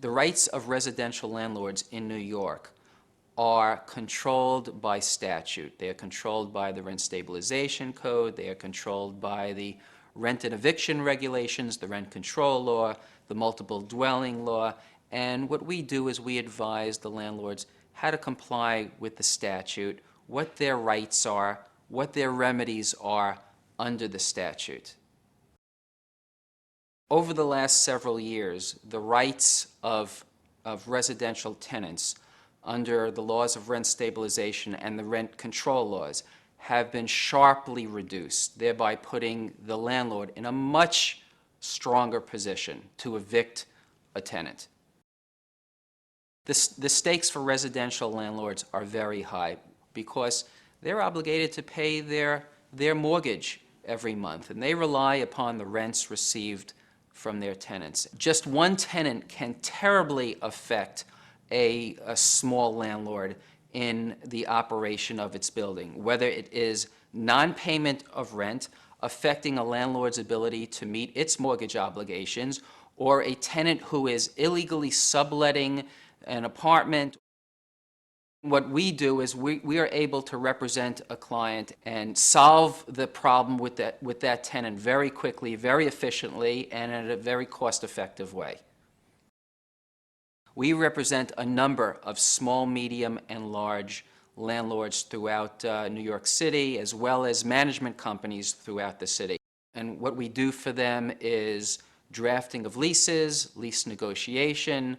The rights of residential landlords in New York are controlled by statute. They are controlled by the Rent Stabilization Code. They are controlled by the rent and eviction regulations, the rent control law, the multiple dwelling law. And what we do is we advise the landlords how to comply with the statute, what their rights are, what their remedies are under the statute. Over the last several years, the rights of residential tenants under the laws of rent stabilization and the rent control laws have been sharply reduced, thereby putting the landlord in a much stronger position to evict a tenant. The stakes for residential landlords are very high because they're obligated to pay their mortgage every month, and they rely upon the rents received from their tenants. Just one tenant can terribly affect a small landlord in the operation of its building, whether it is non-payment of rent affecting a landlord's ability to meet its mortgage obligations, or a tenant who is illegally subletting an apartment. What we do is we are able to represent a client and solve the problem with that tenant very quickly, very efficiently, and in a very cost-effective way. We represent a number of small, medium, and large landlords throughout New York City, as well as management companies throughout the city. And what we do for them is drafting of leases, lease negotiation,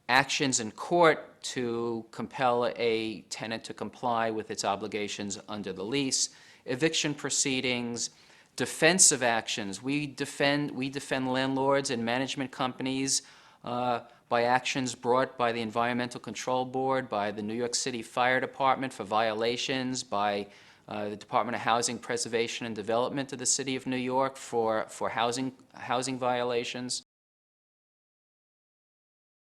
actions in court to compel a tenant to comply with its obligations under the lease, eviction proceedings, defensive actions. We defend landlords and management companies by actions brought by the Environmental Control Board, by the New York City Fire Department for violations, by the Department of Housing Preservation and Development of the City of New York for housing violations.